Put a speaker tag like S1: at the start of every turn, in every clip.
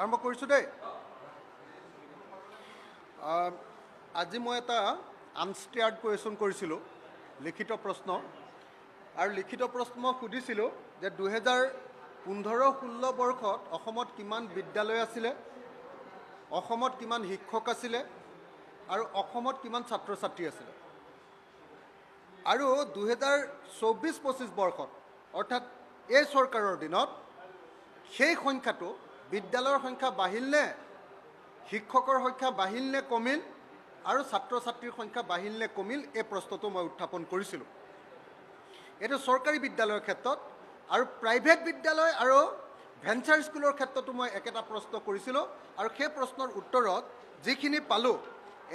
S1: আৰম্ভ কৰিছোঁ দেই। আজি মই এটা আনষ্টেয়াৰ্ড কুৱেশ্যন কৰিছিলোঁ, লিখিত প্ৰশ্ন। আৰু লিখিত প্ৰশ্ন মই সুধিছিলোঁ যে 2015-16 বৰ্ষত অসমত কিমান বিদ্যালয় আছিলে, অসমত কিমান শিক্ষক আছিলে আৰু অসমত কিমান ছাত্ৰ ছাত্ৰী আছিলে। আৰু 2024-25 বৰ্ষত অৰ্থাৎ এই চৰকাৰৰ দিনত সেই সংখ্যাটো বিদ্যালয়ৰ সংখ্যা বাঢ়িল নে, শিক্ষকৰ সংখ্যা বাঢ়িল নে কমিল আৰু ছাত্ৰ ছাত্ৰীৰ সংখ্যা বাঢ়িল নে কমিল, এই প্ৰশ্নটো মই উত্থাপন কৰিছিলোঁ। এইটো চৰকাৰী বিদ্যালয়ৰ ক্ষেত্ৰত, আৰু প্ৰাইভেট বিদ্যালয় আৰু ভেঞ্চাৰ স্কুলৰ ক্ষেত্ৰতো মই একেটা প্ৰশ্ন কৰিছিলোঁ। আৰু সেই প্ৰশ্নৰ উত্তৰত যিখিনি পালোঁ,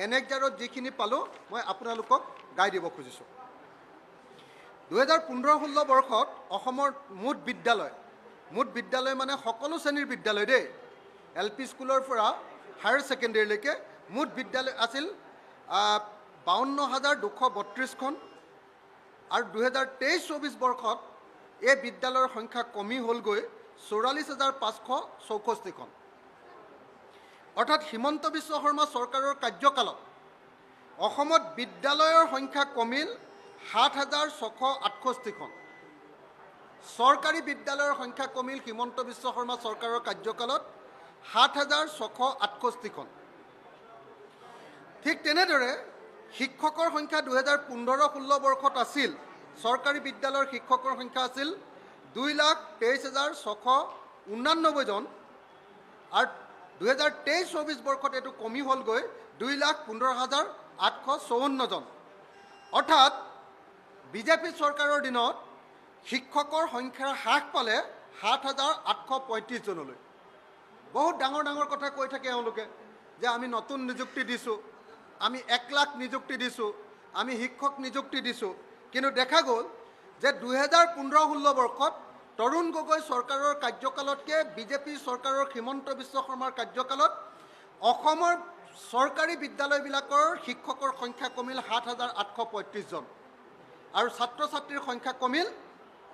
S1: এনেকজাৰত যিখিনি পালোঁ, মই আপোনালোকক গাই দিব খুজিছোঁ। 2015-16 বৰ্ষত অসমৰ মুঠ বিদ্যালয় মানে সকলো শ্ৰেণীৰ বিদ্যালয় দেই, LP স্কুলৰ পৰা হায়াৰ ছেকেণ্ডেৰীলৈকে মুঠ বিদ্যালয় আছিল 52,232খন। আৰু 2023-24 বৰ্ষত এই বিদ্যালয়ৰ সংখ্যা কমি হ'লগৈ 44,564খন। অৰ্থাৎ হিমন্ত বিশ্ব শৰ্মা চৰকাৰৰ কাৰ্যকালত অসমত বিদ্যালয়ৰ সংখ্যা কমিল 7,668খন। চৰকাৰী বিদ্যালয়ৰ সংখ্যা কমিল হিমন্ত বিশ্ব শৰ্মা চৰকাৰৰ কাৰ্যকালত 7,668খন। ঠিক তেনেদৰে শিক্ষকৰ সংখ্যা 2015-16 বৰ্ষত আছিল, চৰকাৰী বিদ্যালয়ৰ শিক্ষকৰ সংখ্যা আছিল 2,23,689 জন। আৰু 2023-24 বৰ্ষত এইটো কমি হ'লগৈ 2,15,854 জন। অৰ্থাৎ বিজেপি চৰকাৰৰ দিনত শিক্ষকৰ সংখ্যা হ্ৰাস পালে 7,835 জনলৈ। বহুত ডাঙৰ ডাঙৰ কথা কৈ থাকে এওঁলোকে যে আমি নতুন নিযুক্তি দিছোঁ, আমি 1 লাখ নিযুক্তি দিছোঁ, আমি শিক্ষক নিযুক্তি দিছোঁ। কিন্তু দেখা গ'ল যে 2015-16 বৰ্ষত তৰুণ গগৈ চৰকাৰৰ কাৰ্যকালতকৈ বিজেপি চৰকাৰৰ হিমন্ত বিশ্ব শৰ্মাৰ কাৰ্যকালত অসমৰ চৰকাৰী বিদ্যালয়বিলাকৰ শিক্ষকৰ সংখ্যা কমিল 7,835 জন। আৰু ছাত্ৰ ছাত্ৰীৰ সংখ্যা কমিল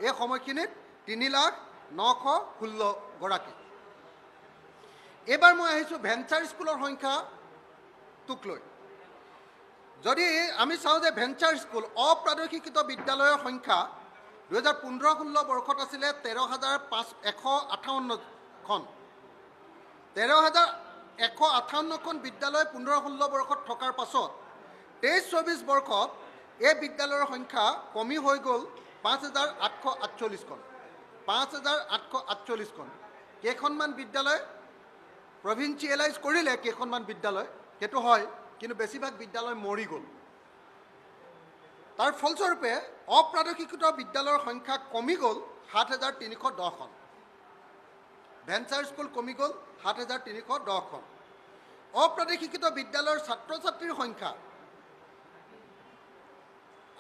S1: এই সময়খিনিত 3,916 গৰাকী। এইবাৰ মই আহিছোঁ ভেঞ্চাৰ স্কুলৰ সংখ্যাটোক লৈ। যদি আমি চাওঁ যে ভেঞ্চাৰ স্কুল অপ্ৰাদেশিকৃত বিদ্যালয়ৰ সংখ্যা 2015-16 বৰ্ষত আছিলে 13,158খন। 13,158খন বিদ্যালয় 15-16 বৰ্ষত থকাৰ পাছত 23-24 বৰ্ষত এই বিদ্যালয়ৰ সংখ্যা কমি হৈ গ'ল 5,848খন। 5,848খন। কেইখনমান বিদ্যালয় প্ৰভিঞ্চিয়েলাইজ কৰিলে, কেইখনমান বিদ্যালয়, সেইটো হয়, কিন্তু বেছিভাগ বিদ্যালয় মৰি গ'ল। তাৰ ফলস্বৰূপে অপ্ৰাদেশিকৃত বিদ্যালয়ৰ সংখ্যা কমি গ'ল 7,310খন। ভেঞ্চাৰ স্কুল কমি গ'ল 7,310খন। অপ্ৰাদেশিকৃত বিদ্যালয়ৰ ছাত্ৰ ছাত্ৰীৰ সংখ্যা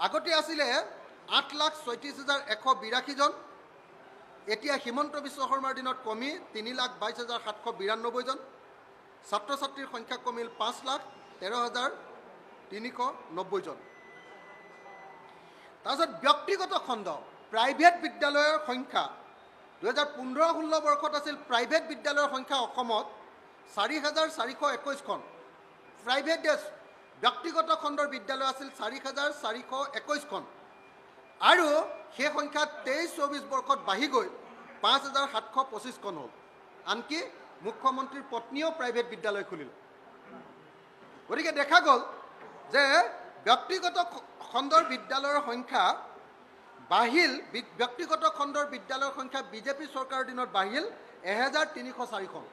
S1: আগতে আছিলে 8,36,182 জন। এতিয়া হিমন্ত বিশ্ব শৰ্মাৰ দিনত কমি 3,22,792 জন। ছাত্ৰ ছাত্ৰীৰ সংখ্যা কমিল 5,13,390 জন। তাৰপিছত ব্যক্তিগত খণ্ড প্ৰাইভেট বিদ্যালয়ৰ সংখ্যা 2015-16 বৰ্ষত আছিল প্ৰাইভেট বিদ্যালয়ৰ সংখ্যা অসমত 4,421খন। প্ৰাইভেট ব্যক্তিগত খণ্ডৰ বিদ্যালয় আছিল 4,421খন। আৰু সেই সংখ্যা 23-24 বৰ্ষত বাঢ়ি গৈ 5,725খন হ'ল। আনকি মুখ্যমন্ত্ৰীৰ পত্নীয়েও প্ৰাইভেট বিদ্যালয় খুলিল। গতিকে দেখা গ'ল যে ব্যক্তিগত খণ্ডৰ বিদ্যালয়ৰ সংখ্যা বাঢ়িল। ব্যক্তিগত খণ্ডৰ বিদ্যালয়ৰ সংখ্যা বিজেপি চৰকাৰৰ দিনত বাঢ়িল 1,304খন।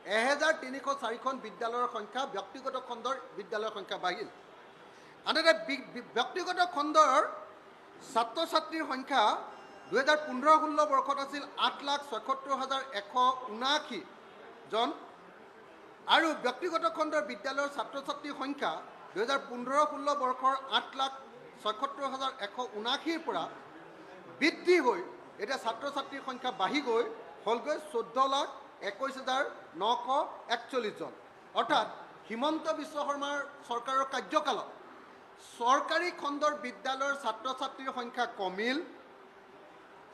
S1: 1,304খন বিদ্যালয়ৰ সংখ্যা, ব্যক্তিগত খণ্ডৰ বিদ্যালয়ৰ সংখ্যা বাঢ়িল। আনহাতে ব্যক্তিগত খণ্ডৰ ছাত্ৰ ছাত্ৰীৰ সংখ্যা 2015-16 বৰ্ষত আছিল 8,76,179 জন। আৰু ব্যক্তিগত খণ্ডৰ বিদ্যালয়ৰ ছাত্ৰ ছাত্ৰীৰ সংখ্যা 2015-16 বৰ্ষৰ 8,76,179ৰ পৰা বৃদ্ধি হৈ এতিয়া ছাত্ৰ ছাত্ৰীৰ সংখ্যা বাঢ়ি গৈ হ'লগৈ 14,21,941 জন। অৰ্থাৎ হিমন্ত বিশ্ব শৰ্মাৰ চৰকাৰৰ কাৰ্যকালত চৰকাৰী খণ্ডৰ বিদ্যালয়ৰ ছাত্ৰ ছাত্ৰীৰ সংখ্যা কমিল,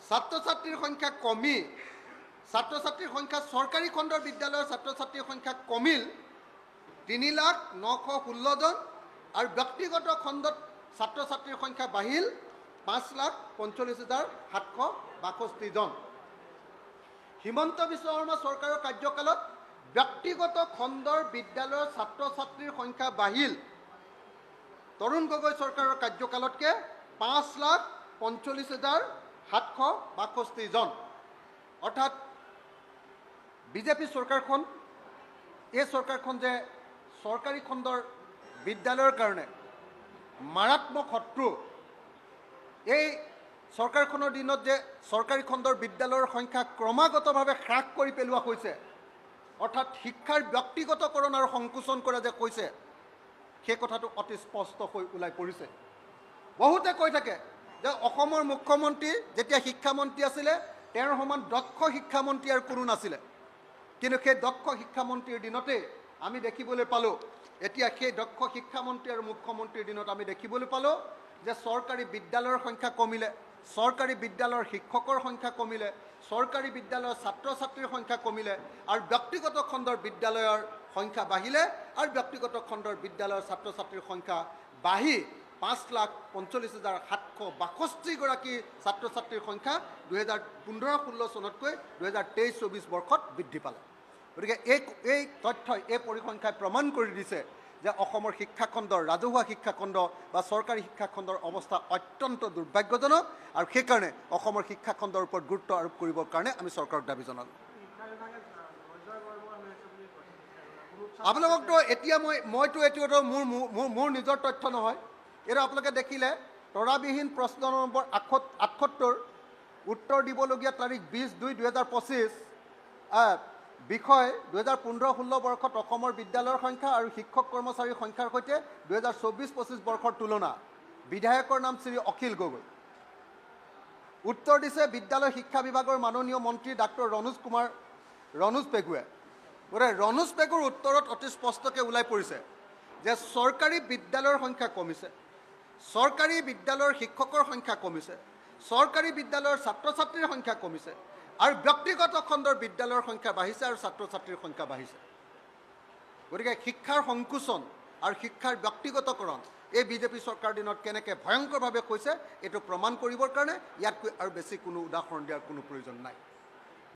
S1: ছাত্ৰ ছাত্ৰীৰ সংখ্যা কমি ছাত্ৰ ছাত্ৰীৰ সংখ্যা চৰকাৰী খণ্ডৰ বিদ্যালয়ৰ ছাত্ৰ ছাত্ৰীৰ সংখ্যা কমিল 3,916 জন আৰু ব্যক্তিগত খণ্ডত ছাত্ৰ ছাত্ৰীৰ সংখ্যা বাঢ়িল 5,45,762 জন। হিমন্ত বিশ্ব শৰ্মা চৰকাৰৰ কাৰ্যকালত ব্যক্তিগত খণ্ডৰ বিদ্যালয়ৰ ছাত্ৰ ছাত্ৰীৰ সংখ্যা বাঢ়িল তৰুণ গগৈ চৰকাৰৰ কাৰ্যকালতকৈ 5,45,762 জন। অৰ্থাৎ বিজেপি চৰকাৰখন এই চৰকাৰখন যে চৰকাৰী খণ্ডৰ বিদ্যালয়ৰ কাৰণে মাৰাত্মক শত্ৰু। এই চৰকাৰখনৰ দিনত যে চৰকাৰী খণ্ডৰ বিদ্যালয়ৰ সংখ্যা ক্ৰমাগতভাৱে হ্ৰাস কৰি পেলোৱা হৈছে, অৰ্থাৎ শিক্ষাৰ ব্যক্তিগতকৰণ আৰু সংকোচন কৰা যে কৈছে, সেই কথাটো অতি স্পষ্ট হৈ ওলাই পৰিছে। বহুতে কৈ থাকে যে অসমৰ মুখ্যমন্ত্ৰী যেতিয়া শিক্ষামন্ত্ৰী আছিলে তেওঁৰ সমান দক্ষ শিক্ষামন্ত্ৰী আৰু কোনো নাছিলে। কিন্তু সেই দক্ষ শিক্ষামন্ত্ৰীৰ দিনতে আমি দেখিবলৈ পালোঁ, এতিয়া সেই দক্ষ শিক্ষামন্ত্ৰী আৰু মুখ্যমন্ত্ৰীৰ দিনত আমি দেখিবলৈ পালোঁ যে চৰকাৰী বিদ্যালয়ৰ সংখ্যা কমিলে, চৰকাৰী বিদ্যালয়ৰ শিক্ষকৰ সংখ্যা কমিলে, চৰকাৰী বিদ্যালয়ৰ ছাত্ৰ ছাত্ৰীৰ সংখ্যা কমিলে আৰু ব্যক্তিগত খণ্ডৰ বিদ্যালয়ৰ সংখ্যা বাঢ়িলে আৰু ব্যক্তিগত খণ্ডৰ বিদ্যালয়ৰ ছাত্ৰ ছাত্ৰীৰ সংখ্যা বাঢ়ি 5,45,762 গৰাকী ছাত্ৰ ছাত্ৰীৰ সংখ্যা 2015-16 চনতকৈ 2023-24 বৰ্ষত বৃদ্ধি পালে। গতিকে এই তথ্যই এই পৰিসংখ্যাই প্ৰমাণ কৰি দিছে যে অসমৰ শিক্ষাখণ্ডৰ ৰাজহুৱা শিক্ষাখণ্ড বা চৰকাৰী শিক্ষাখণ্ডৰ অৱস্থা অত্যন্ত দুৰ্ভাগ্যজনক আৰু সেইকাৰণে অসমৰ শিক্ষাখণ্ডৰ ওপৰত গুৰুত্ব আৰোপ কৰিবৰ কাৰণে আমি চৰকাৰক দাবী জনালোঁ। আপোনালোকতো এতিয়া মইতো এইটো মোৰ নিজৰ তথ্য নহয়, এইটো আপোনালোকে দেখিলে তৰাবিহীন প্ৰশ্ন নম্বৰ 78 উত্তৰ দিবলগীয়া তাৰিখ 20/2/2025 বিষয় 2015-16 বৰ্ষত অসমৰ বিদ্যালয়ৰ সংখ্যা আৰু শিক্ষক কৰ্মচাৰীৰ সংখ্যাৰ সৈতে 2024-25 বৰ্ষৰ তুলনা। বিধায়কৰ নাম শ্ৰী অখিল গগৈ। উত্তৰ দিছে বিদ্যালয় শিক্ষা বিভাগৰ মাননীয় মন্ত্ৰী ডাক্তৰ ৰণোজ পেগুৱে। গতিকে ৰণোজ পেগুৰ উত্তৰত অতি স্পষ্টকৈ ওলাই পৰিছে যে চৰকাৰী বিদ্যালয়ৰ সংখ্যা কমিছে, চৰকাৰী বিদ্যালয়ৰ শিক্ষকৰ সংখ্যা কমিছে, চৰকাৰী বিদ্যালয়ৰ ছাত্ৰ ছাত্ৰীৰ সংখ্যা কমিছে আৰু ব্যক্তিগত খণ্ডৰ বিদ্যালয়ৰ সংখ্যা বাঢ়িছে আৰু ছাত্ৰ ছাত্ৰীৰ সংখ্যা বাঢ়িছে। গতিকে শিক্ষাৰ সংকোচন আৰু শিক্ষাৰ ব্যক্তিগতকৰণ এই বিজেপি চৰকাৰ দিনত কেনেকৈ ভয়ংকৰভাৱে কৈছে এইটো প্ৰমাণ কৰিবৰ কাৰণে ইয়াতকৈ আৰু বেছি কোনো উদাহৰণ দিয়াৰ কোনো প্ৰয়োজন নাই।